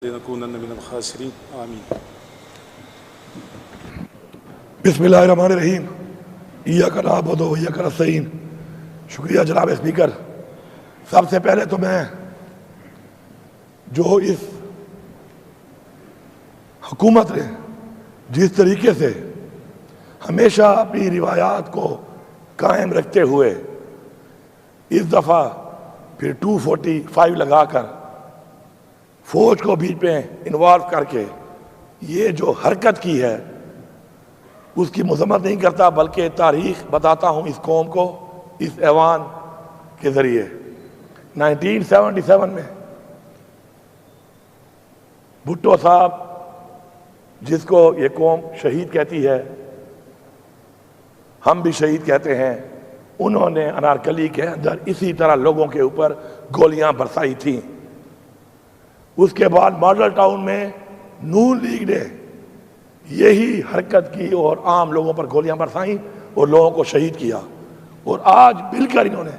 لنکونن من الخاسرین آمین۔ بسم اللہ الرحمن الرحیم۔ ایاک نعبد و ایاک نستعین۔ شکریہ جناب اسپیکر۔ سب سے پہلے تو میں جو اس حکومت نے جس طریقے سے ہمیشہ اپنی روایات کو قائم رکھتے ہوئے اس دفعہ پھر 245 لگا کر فوج کو بیچ میں انوالو کر کے یہ جو حرکت کی ہے اس کی مذمت نہیں کرتا، بلکہ تاریخ بتاتا ہوں اس قوم کو اس ایوان کے ذریعے۔ 1977 میں بھٹو صاحب، جس کو یہ قوم شہید کہتی ہے، ہم بھی شہید کہتے ہیں، انہوں نے انارکلی کے اندر اسی طرح لوگوں کے اوپر گولیاں برسائی تھیں۔ اس کے بعد ماڈل ٹاؤن میں نون لیگ نے یہی حرکت کی اور عام لوگوں پر گولیاں برسائیں اور لوگوں کو شہید کیا، اور آج مل کر انہوں نے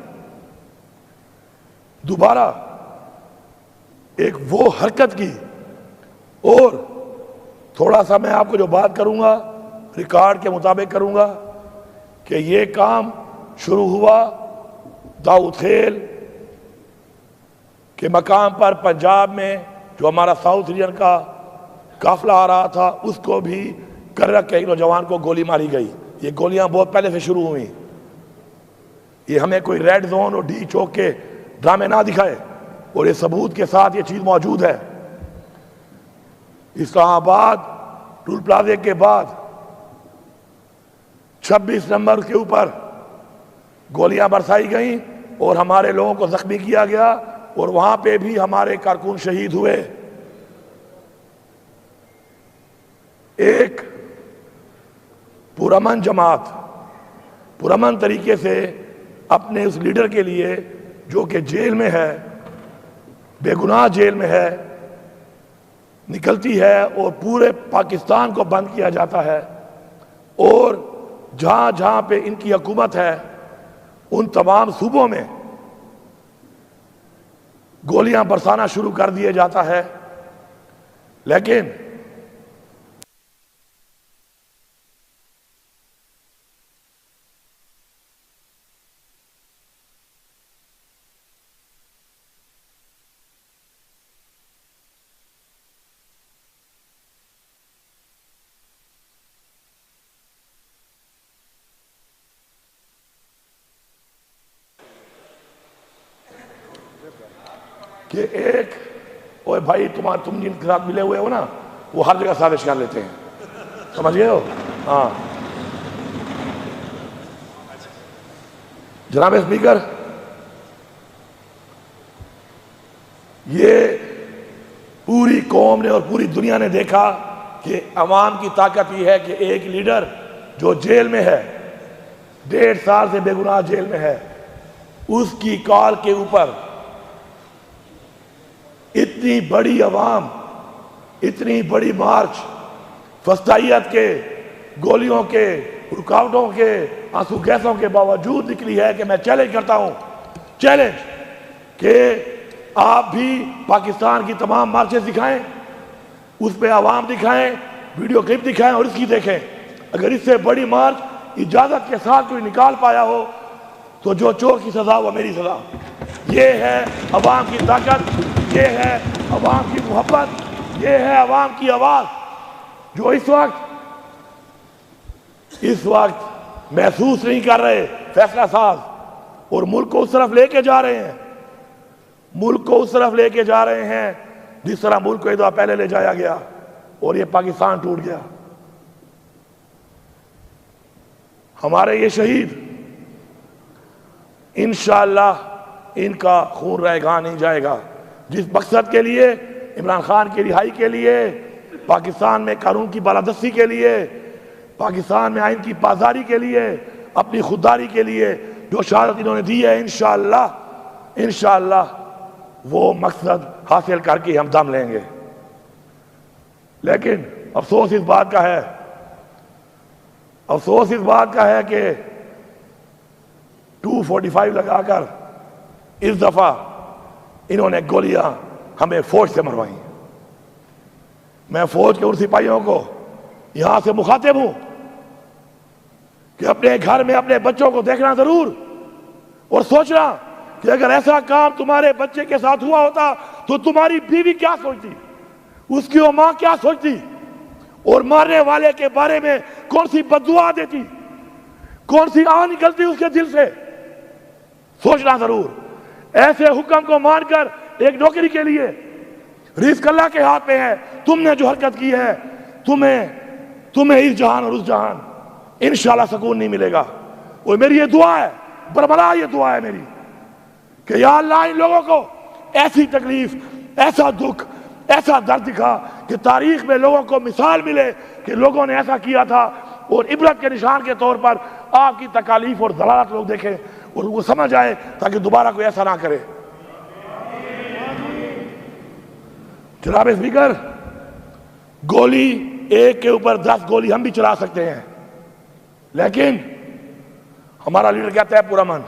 دوبارہ ایک وہ حرکت کی۔ اور تھوڑا سا میں آپ کو جو بات کروں گا ریکارڈ کے مطابق کروں گا کہ یہ کام شروع ہوا داؤد خیل کے مقام پر پنجاب میں، جو ہمارا ساؤتھ ریجن کا قافلہ آ رہا تھا، اس کو بھی کر رکھ کے ایک نوجوان کو گولی ماری گئی۔ یہ گولیاں بہت پہلے سے شروع ہوئیں۔ یہ ہمیں کوئی ریڈ زون اور ڈی چوک کے ڈرامے نہ دکھائے، اور یہ ثبوت کے ساتھ یہ چیز موجود ہے۔ اسلام آباد ٹول پلازے کے بعد 26 نمبر کے اوپر گولیاں برسائی گئیں اور ہمارے لوگوں کو زخمی کیا گیا، اور وہاں پہ بھی ہمارے کارکن شہید ہوئے۔ ایک پرامن جماعت پرامن طریقے سے اپنے اس لیڈر کے لیے، جو کہ جیل میں ہے، بے گناہ جیل میں ہے، نکلتی ہے اور پورے پاکستان کو بند کیا جاتا ہے، اور جہاں جہاں پہ ان کی حکومت ہے ان تمام صوبوں میں گولیاں برسانا شروع کر دیے جاتا ہے۔ لیکن کہ ایک اوے بھائی تم جن کے ساتھ ملے ہوئے ہو نا، وہ ہر جگہ سازش کر لیتے ہیں، سمجھ گئے ہو؟ ہاں جناب اسپیکر، یہ پوری قوم نے اور پوری دنیا نے دیکھا کہ عوام کی طاقت یہ ہے کہ ایک لیڈر جو جیل میں ہے، 1.5 سال سے بے گناہ جیل میں ہے، اس کی کال کے اوپر اتنی بڑی عوام، اتنی بڑی مارچ، فسطائیت کے، گولیوں کے، رکاوٹوں کے، آنسو گیسوں کے باوجود نکلی ہے کہ میں چیلنج کرتا ہوں، چیلنج کہ آپ بھی پاکستان کی تمام مارچز دکھائیں، اس پہ عوام دکھائیں، ویڈیو کلپ دکھائیں اور اس کی دیکھیں۔ اگر اس سے بڑی مارچ اجازت کے ساتھ کوئی نکال پایا ہو تو جو چور کی سزا وہ میری سزا۔ یہ ہے عوام کی طاقت، یہ ہے عوام کی محبت، یہ ہے عوام کی آواز، جو اس وقت محسوس نہیں کر رہے فیصلہ ساز، اور ملک کو اس طرف لے کے جا رہے ہیں، ملک کو اس طرف لے کے جا رہے ہیں جس طرح ملک کو ایک دفعہ پہلے لے جایا گیا اور یہ پاکستان ٹوٹ گیا۔ ہمارے یہ شہید انشاءاللہ ان کا خون رائے گاہ نہیں جائے گا۔ جس مقصد کے لیے، عمران خان کی رہائی کے لیے، پاکستان میں قانون کی بالادستی کے لیے، پاکستان میں آئین کی پاسداری کے لیے، اپنی خودداری کے لیے جو شہادت انہوں نے دی ہے، انشاءاللہ وہ مقصد حاصل کر کے ہم دم لیں گے۔ لیکن افسوس اس بات کا ہے کہ 245 لگا کر اس دفعہ انہوں نے گولیاں ہمیں فوج سے مروائیں۔ میں فوج کے ان سپاہیوں کو یہاں سے مخاطب ہوں کہ اپنے گھر میں اپنے بچوں کو دیکھنا ضرور اور سوچنا کہ اگر ایسا کام تمہارے بچے کے ساتھ ہوا ہوتا تو تمہاری بیوی کیا سوچتی, اس کی وہ ماں کیا سوچتی, اور مارنے والے کے بارے میں کون سی بددعا دیتی, کون سی آن نکلتی اس کے دل سے. سوچنا ضرور. ایسے حکم کو مان کر ایک نوکری کے لیے رزق اللہ کے ہاتھ میں ہے, تم نے جو حرکت کی ہے تمہیں اس جہان اور اس جہان انشاءاللہ سکون نہیں ملے گا. اور میری یہ دعا ہے, بربلا یہ دعا ہے میری, کہ یا اللہ ان لوگوں کو ایسی تکلیف, ایسا دکھ, ایسا درد دکھا کہ تاریخ میں لوگوں کو مثال ملے کہ لوگوں نے ایسا کیا تھا, اور عبرت کے نشان کے طور پر آپ کی تکالیف اور ضلالت لوگ دیکھیں اور وہ سمجھ آئے تاکہ دوبارہ کوئی ایسا نہ کرے. جناب اسپیکر, گولی ایک کے اوپر 10 گولی ہم بھی چلا سکتے ہیں, لیکن ہمارا لیڈر کہتا ہے پرامن,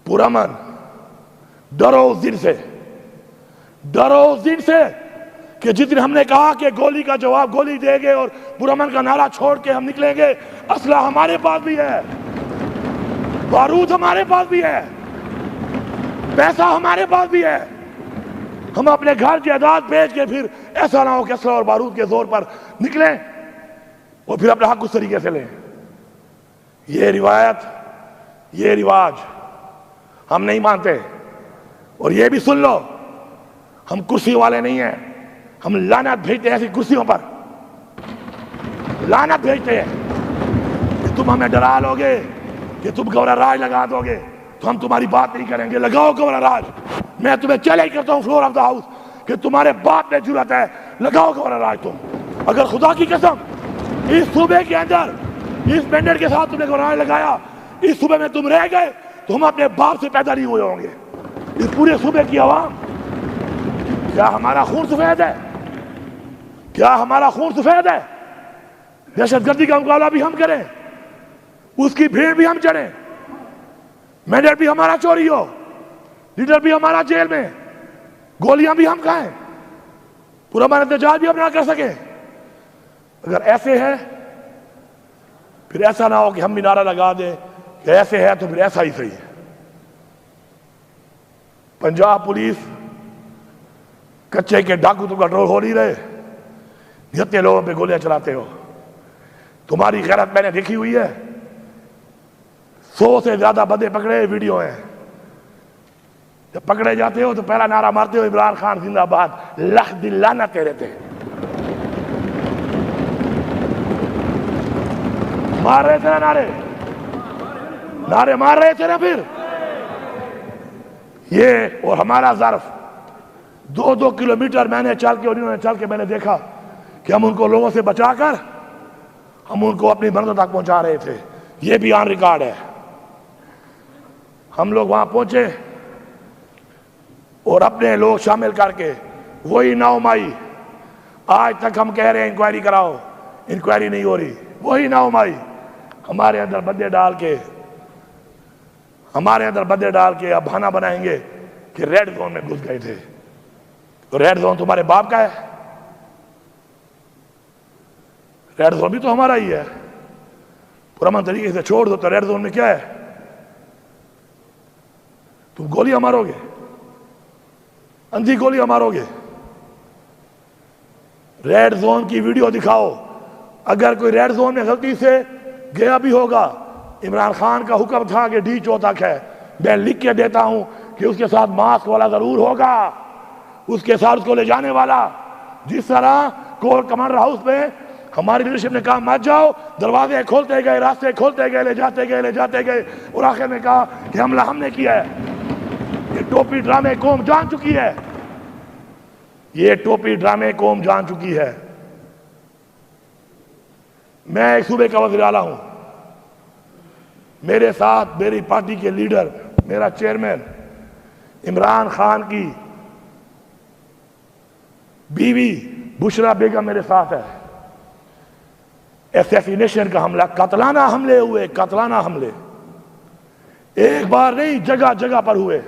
پرامن. ڈرو اس دن سے, ڈرو اس دن سے کہ جس دن ہم نے کہا کہ گولی کا جواب گولی دیں گے اور پرامن کا نعرہ چھوڑ کے ہم نکلیں گے, اسلحہ ہمارے پاس بھی ہے, بارود ہمارے پاس بھی ہے, پیسہ ہمارے پاس بھی ہے. ہم اپنے گھر جائیداد بیچ کے پھر ایسا نہ ہو کہ اسلحہ اور بارود کے زور پر نکلیں اور پھر اپنا حق اس طریقے سے لیں. یہ روایت, یہ رواج ہم نہیں مانتے. اور یہ بھی سن لو, ہم کرسی والے نہیں ہیں, ہم لعنت بھیجتے ہیں ایسی کرسیوں پر, لعنت بھیجتے ہیں کہ تم ہمیں ڈرا لو گے, کہ تم گورنر راج لگا دو گے تو ہم تمہاری بات نہیں کریں گے. لگاؤ گورنر راج, میں تمہیں چیلنج کرتا ہوں فلور آف دا ہاؤس کہ تمہارے باپ میں جرأت ہے, لگاؤ گورنر راج. تم اگر خدا کی قسم اس صوبے کے اندر اس مینڈیٹ کے ساتھ تم نے گورنر راج لگایا, اس صوبے میں تم رہ گئے تو ہم اپنے باپ سے پیدا نہیں ہوئے ہوں گے. اس پورے صوبے کی عوام, کیا ہمارا خون سفید ہے؟ کیا ہمارا خون سفید ہے؟ دہشت گردی کا مقابلہ بھی ہم کریں, اس کی بھیڑ بھی ہم چڑھیں, مینڈیٹ بھی ہمارا چوری ہو, لیڈر بھی ہمارا جیل میں, گولیاں بھی ہم کھائیں, پورا ہمارا احتجاج بھی ہم نہ کر سکیں؟ اگر ایسے ہے پھر ایسا نہ ہو کہ ہم بھی نعرہ لگا دیں کہ ایسے ہے تو پھر ایسا ہی صحیح ہے. پنجاب پولیس کچے کے ڈاکو تو کنٹرول ہو نہیں رہے, جتنے لوگوں پہ گولیاں چلاتے ہو. تمہاری غیرت میں نے دیکھی ہوئی ہے, 100 سے زیادہ بندے پکڑے, ویڈیو ہیں. جب پکڑے جاتے ہو تو پہلا نعرہ مارتے ہو عمران خان زندہ آباد, لکھ دل لعنت تیرے تے. مار رہے تھے نا نعرے, نعرے مار رہے تھے نا. پھر یہ اور ہمارا ظرف 2 کلومیٹر میں نے چل کے اور انہوں نے چل کے میں نے دیکھا کہ ہم ان کو لوگوں سے بچا کر ہم ان کو اپنی منزل تک پہنچا رہے تھے. یہ بھی آن ریکارڈ ہے. ہم لوگ وہاں پہنچے اور اپنے لوگ شامل کر کے وہی 9 مئی, آج تک ہم کہہ رہے ہیں انکوائری کراؤ, انکوائری نہیں ہو رہی. وہی 9 مئی ہمارے اندر بندے ڈال کے, ہمارے اندر بندے ڈال کے اب بہانہ بنائیں گے کہ ریڈ زون میں گھس گئے تھے. تو ریڈ زون تمہارے باپ کا ہے, ریڈ زون بھی تو ہمارا ہی ہے. پرامن طریقے سے چھوڑ دو تو ریڈ زون میں کیا ہے؟ تم گولیاں مارو گے, اندھی گولیاں مارو گے. ریڈ زون کی ویڈیو دکھاؤ. اگر کوئی ریڈ زون میں غلطی سے گیا بھی ہوگا, عمران خان کا حکم تھا کہ D4 تک ہے, میں لکھ کے دیتا ہوں کہ اس کے ساتھ ماسک والا ضرور ہوگا, اس کے ساتھ اس کو لے جانے والا. جس طرح کور کمانڈر ہاؤس میں ہماری لیڈرشپ نے کہا مت جاؤ, دروازے کھولتے گئے, راستے کھولتے گئے, لے جاتے گئے اور آخر میں کہا کہ حملہ ہم نے کیا ہے. یہ ٹوپی ڈرامے قوم جان چکی ہے, یہ ٹوپی ڈرامے قوم جان چکی ہے. میں ایک صوبے کا وزیر اعلیٰ ہوں, میرے ساتھ میری پارٹی کے لیڈر, میرا چیئرمین عمران خان کی بیوی بشرا بیگم میرے ساتھ ہے. ایسیسینیشن کا حملہ, قاتلانہ حملے ہوئے, قاتلانہ حملے ایک بار نہیں, جگہ جگہ پر ہوئے.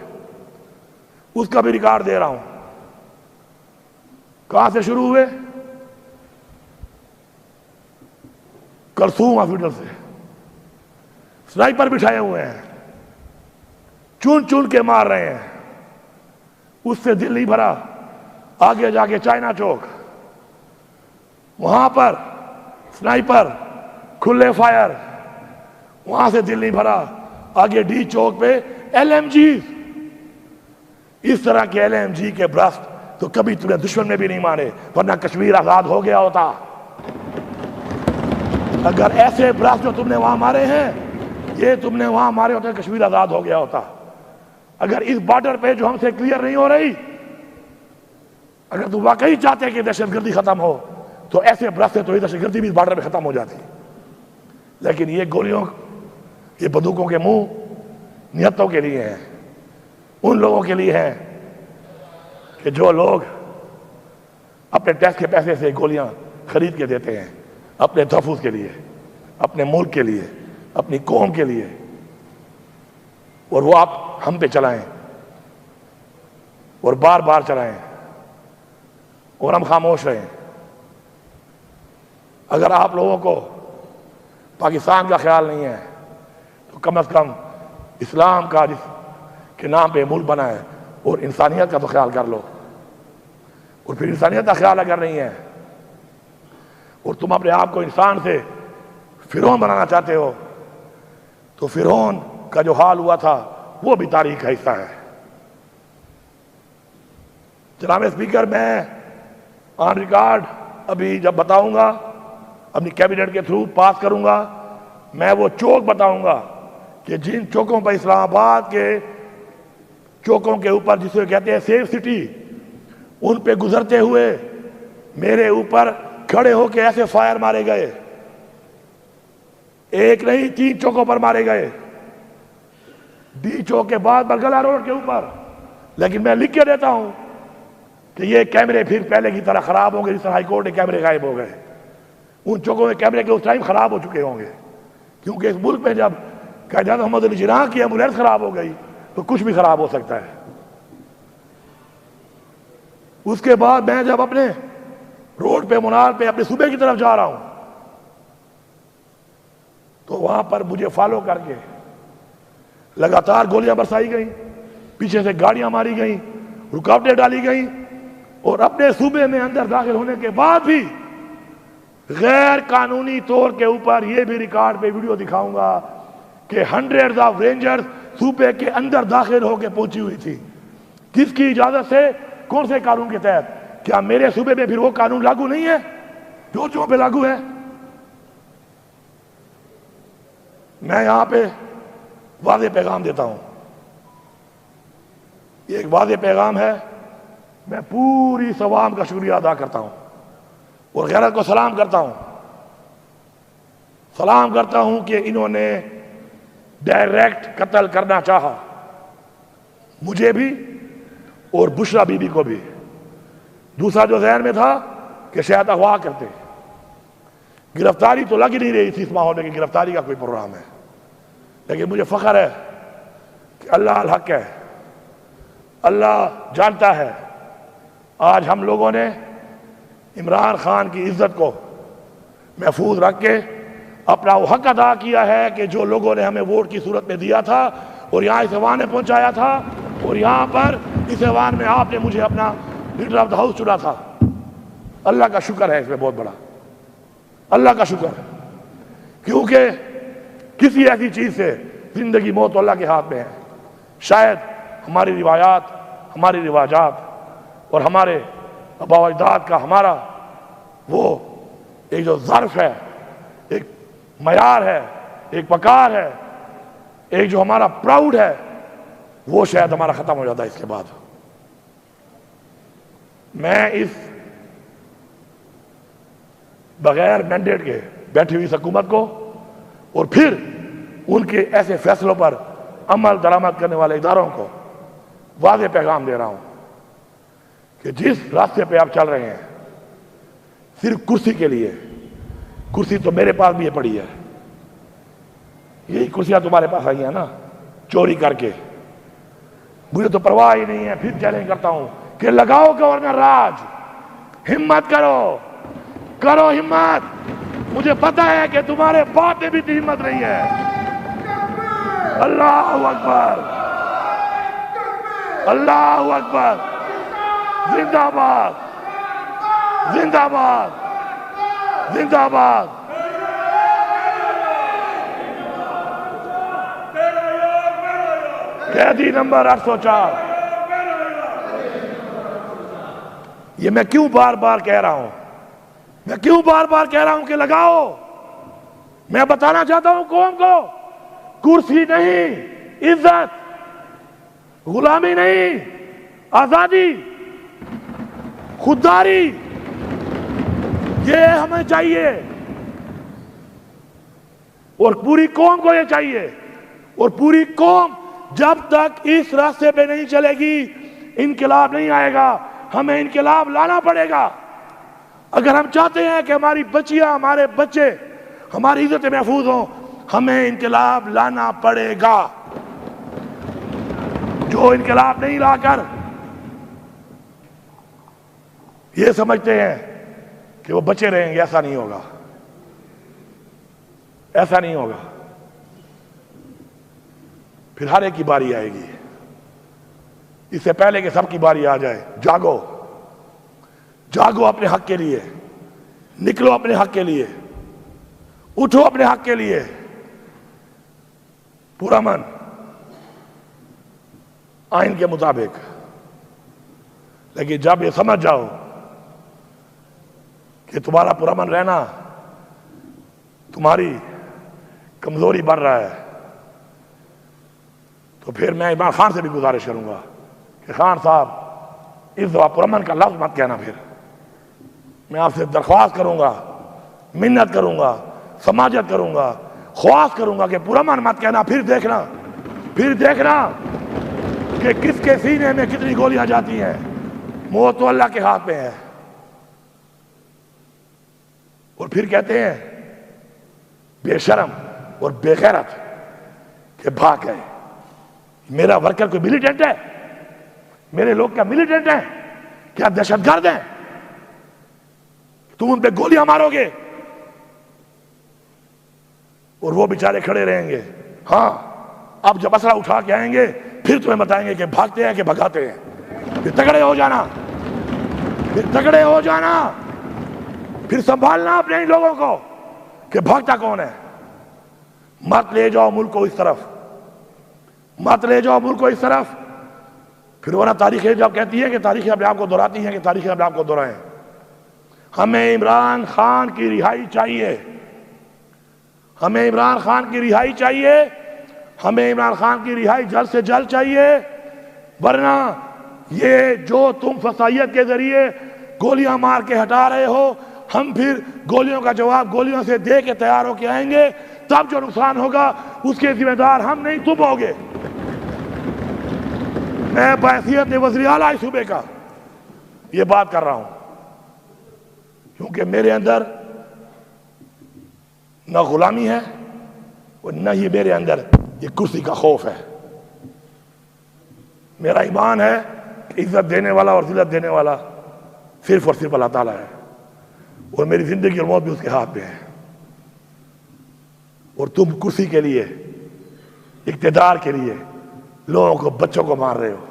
اس کا بھی ریکارڈ دے رہا ہوں. کہاں سے شروع ہوئے؟ کلثوم ہاسپٹل سے سنائپر بٹھائے ہوئے ہیں، چون چون کے مار رہے ہیں، اس سے دل نہیں بھرا، آگے جا کے چائنا چوک وہاں پر سنائپر کھلے فائر، وہاں سے دل نہیں بھرا، آگے ڈی چوک پہ ایل ایم جی، اس طرح کے ایل ایم جی کے برسٹ تو کبھی تمہیں دشمن میں بھی نہیں مارے، ورنہ کشمیر آزاد ہو گیا ہوتا۔ اگر ایسے برسٹ جو تم نے وہاں مارے ہیں یہ تم نے وہاں مارے ہوتے کشمیر آزاد ہو گیا ہوتا۔ اگر اس بارڈر پہ جو ہم سے کلیئر نہیں ہو رہی، اگر تم واقعی چاہتے کہ دہشت گردی ختم ہو تو ایسے برسٹ سے تو یہ دہشت گردی بھی اس بارڈر پہ ختم ہو جاتی، لیکن یہ گولیوں، یہ بندوقوں کے منہ نیتوں کے لیے ہیں، ان لوگوں کے لیے ہیں کہ جو لوگ اپنے ٹیکس کے پیسے سے گولیاں خرید کے دیتے ہیں اپنے تحفظ کے لیے، اپنے ملک کے لیے، اپنی قوم کے لیے، اور وہ آپ ہم پہ چلائیں اور بار بار چلائیں اور ہم خاموش رہیں۔ اگر آپ لوگوں کو پاکستان کا خیال نہیں ہے تو کم از کم اسلام کا جس کے نام پہ ملک بنا ہے اور انسانیت کا تو خیال کر لو۔ اور پھر انسانیت کا خیال اگر نہیں ہے اور تم اپنے آپ کو انسان سے فرعون بنانا چاہتے ہو تو فرعون کا جو حال ہوا تھا وہ بھی تاریخ کا حصہ ہے۔ جناب اسپیکر، میں آن ریکارڈ ابھی جب بتاؤں گا، اپنی کیبنٹ کے تھرو پاس کروں گا، میں وہ چوک بتاؤں گا کہ جن چوکوں پر اسلام آباد کے چوکوں کے اوپر جسے کہتے ہیں سیف سٹی، ان پہ گزرتے ہوئے میرے اوپر کھڑے ہو کے ایسے فائر مارے گئے، ایک نہیں 3 چوکوں پر مارے گئے، ڈی چوک کے بعد برگلا روڈ کے اوپر۔ لیکن میں لکھ کے دیتا ہوں کہ یہ کیمرے پھر پہلے کی طرح خراب ہوں گے، جس طرح ہائی کورٹ کے کیمرے غائب ہو گئے، ان چوکوں میں کیمرے کے اس ٹائم خراب ہو چکے ہوں گے، کیونکہ اس ملک میں جب قائد اعظم محمد علی جناح کی ایمبولینس خراب ہو گئی تو کچھ بھی خراب ہو سکتا ہے۔ اس کے بعد میں جب اپنے روڈ پہ منار پہ اپنے صوبے کی طرف جا رہا ہوں تو وہاں پر مجھے فالو کر کے لگاتار گولیاں برسائی گئیں، پیچھے سے گاڑیاں ماری گئیں، رکاوٹیں ڈالی گئیں، اور اپنے صوبے میں اندر داخل ہونے کے بعد بھی غیر قانونی طور کے اوپر یہ بھی ریکارڈ پہ ویڈیو دکھاؤں گا کہ ہنڈریڈز آف رینجرز صوبے کے اندر داخل ہو کے پہنچی ہوئی تھی۔ کس کی اجازت سے؟ کون سے قانون کے تحت؟ کیا میرے صوبے میں پھر وہ قانون لاگو نہیں ہے جو پہ لاگو ہے؟ میں یہاں پہ واضح پیغام دیتا ہوں، یہ ایک واضح پیغام ہے، میں پوری عوام کا شکریہ ادا کرتا ہوں اور غیرت کو سلام کرتا ہوں کہ انہوں نے ڈائریکٹ قتل کرنا چاہا، مجھے بھی اور بشرا بی بی کو بھی۔ دوسرا جو ذہن میں تھا کہ شاید اغوا کرتے، گرفتاری تو لگ ہی نہیں رہی تھی اس ماحول میں کہ گرفتاری کا کوئی پروگرام ہے، لیکن مجھے فخر ہے کہ اللہ الحق ہے، اللہ جانتا ہے۔ آج ہم لوگوں نے عمران خان کی عزت کو محفوظ رکھ کے اپنا وہ حق ادا کیا ہے کہ جو لوگوں نے ہمیں ووٹ کی صورت میں دیا تھا اور یہاں اس ایوان میں پہنچایا تھا، اور یہاں پر اس ایوان میں آپ نے مجھے اپنا لیڈر آف دا ہاؤس چنا تھا۔ اللہ کا شکر ہے، اس میں بہت بڑا اللہ کا شکر ہے، کیونکہ کسی ایسی چیز سے زندگی موت اللہ کے ہاتھ میں ہے۔ شاید ہماری روایات، ہماری رواجات اور ہمارے آباء و اجداد کا ہمارا وہ ایک جو ظرف ہے، ایک معیار ہے، ایک وقار ہے، ایک جو ہمارا پراؤڈ ہے، وہ شاید ہمارا ختم ہو جاتا ہے اس کے بعد۔ میں اس بغیر مینڈیٹ کے بیٹھی ہوئی حکومت کو اور پھر ان کے ایسے فیصلوں پر عمل درآمد کرنے والے اداروں کو واضح پیغام دے رہا ہوں کہ جس راستے پہ آپ چل رہے ہیں صرف کرسی کے لیے، کرسی تو میرے پاس بھی پڑی ہے، یہی کرسیاں تمہارے پاس آئی ہیں نا چوری کر کے، مجھے تو پرواہ ہی نہیں ہے۔ پھر چیلنج کرتا ہوں کہ لگاؤ گورنر راج، ہمت کرو، کرو ہمت، مجھے پتا ہے کہ تمہارے باپ میں بھی اتنی ہمت نہیں ہے۔ اللہ اکبر، اللہ اکبر، زندہ باد، زندہ باد، زندہ باد۔ قیدی نمبر 804۔ یہ میں کیوں بار بار کہہ رہا ہوں، میں کیوں بار بار کہہ رہا ہوں کہ لگاؤ؟ میں بتانا چاہتا ہوں قوم کو، کرسی نہیں، عزت، غلامی نہیں، آزادی، خودداری، یہ ہمیں چاہیے اور پوری قوم کو یہ چاہیے۔ اور پوری قوم جب تک اس راستے پہ نہیں چلے گی انقلاب نہیں آئے گا۔ ہمیں انقلاب لانا پڑے گا اگر ہم چاہتے ہیں کہ ہماری بچیاں، ہمارے بچے، ہماری عزت محفوظ ہوں۔ ہمیں انقلاب لانا پڑے گا۔ جو انقلاب نہیں لا کر یہ سمجھتے ہیں کہ وہ بچے رہیں گے، ایسا نہیں ہوگا، ایسا نہیں ہوگا۔ پھر ہر ایک کی باری آئے گی۔ اس سے پہلے کہ سب کی باری آ جائے، جاگو، جاگو اپنے حق کے لیے، نکلو اپنے حق کے لیے، اٹھو اپنے حق کے لیے۔ پرامن آئین کے مطابق، لیکن جب یہ سمجھ جاؤ کہ تمہارا پرامن رہنا تمہاری کمزوری بڑھ رہا ہے، تو پھر میں عمران خان سے بھی گزارش کروں گا کہ خان صاحب اس دفعہ پرامن کا لفظ مت کہنا۔ پھر میں آپ سے درخواست کروں گا، منت کروں گا، سماجت کروں گا، خواست کروں گا کہ پرامن مت کہنا۔ پھر دیکھنا، پھر دیکھنا کہ کس کے سینے میں کتنی گولیاں جاتی ہیں۔ موت تو اللہ کے ہاتھ میں ہے۔ اور پھر کہتے ہیں بے شرم اور بے غیرت کہ بھاگ گئے۔ میرا ورکر کوئی ملیٹنٹ ہے؟ میرے لوگ کیا ملیٹنٹ ہیں؟ کیا دہشت گرد ہیں؟ تم ان پہ گولیاں مارو گے اور وہ بیچارے کھڑے رہیں گے۔ ہاں، اب جب اسلحہ اٹھا کے آئیں گے پھر تمہیں بتائیں گے کہ بھاگتے ہیں کہ بھگاتے ہیں۔ پھر تگڑے ہو جانا، پھر تگڑے ہو جانا، پھر سنبھالنا اپنے ان لوگوں کو کہ بھاگتا کون ہے۔ مت لے جاؤ ملک کو اس طرف، مت لے جاؤ ملک کو اس طرف۔ پھر ورنہ تاریخیں جب کہتی ہے کہ تاریخیں اپنے آپ کو دہراتی ہیں کہ تاریخیں اپنے آپ کو دہرائیں۔ ہمیں عمران خان کی رہائی چاہیے، ہمیں عمران خان کی رہائی چاہیے، ہمیں عمران خان کی رہائی جلد سے جلد چاہیے۔ ورنہ یہ جو تم فسائیت کے ذریعے گولیاں مار کے ہٹا رہے ہو، ہم پھر گولیوں کا جواب گولیوں سے دے کے تیار ہو کے آئیں گے، تب جو نقصان ہوگا اس کے ذمہ دار ہم نہیں، تم ہوگے۔ میں بحیثیت وزیر اعلیٰ اس صوبے کا یہ بات کر رہا ہوں، کیونکہ میرے اندر نہ غلامی ہے اور نہ ہی میرے اندر یہ کرسی کا خوف ہے۔ میرا ایمان ہے کہ عزت دینے والا اور ذلت دینے والا صرف اور صرف اللہ تعالیٰ ہے، اور میری زندگی اور موت بھی اس کے ہاتھ میں ہے۔ اور تم کرسی کے لیے، اقتدار کے لیے لوگوں کو، بچوں کو مار رہے ہو،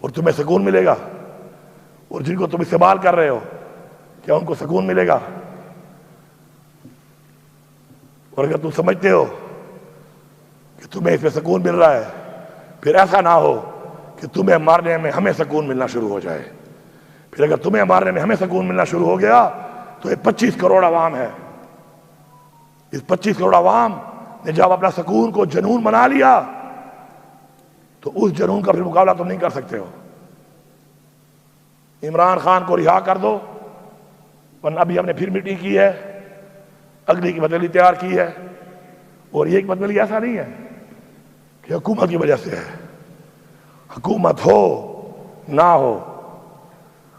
اور تمہیں سکون ملے گا؟ اور جن کو تم استعمال کر رہے ہو کیا ان کو سکون ملے گا؟ اور اگر تم سمجھتے ہو کہ تمہیں اس پہ سکون مل رہا ہے، پھر ایسا نہ ہو کہ تمہیں مارنے میں ہمیں سکون ملنا شروع ہو جائے۔ پھر اگر تمہیں مارنے میں ہمیں سکون ملنا شروع ہو گیا تو یہ 25 کروڑ عوام ہے۔ اس 25 کروڑ عوام نے جب اپنا سکون کو جنون بنا لیا تو اس جنون کا پھر مقابلہ تم نہیں کر سکتے ہو۔ عمران خان کو رہا کر دو، ورنہ ابھی ہم نے پھر میٹنگ کی ہے، اگلی کی بدلی تیار کی ہے، اور یہ ایک بدلی ایسا نہیں ہے کہ حکومت کی وجہ سے ہے۔ حکومت ہو نہ ہو،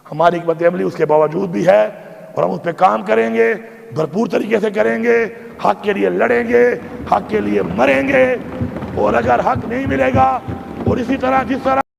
ہماری حکمت عملی اس کے باوجود بھی ہے، اور ہم اس پہ کام کریں گے، بھرپور طریقے سے کریں گے، حق کے لیے لڑیں گے، حق کے لیے مریں گے۔ اور اگر حق نہیں ملے گا، اور اسی طرح جس طرح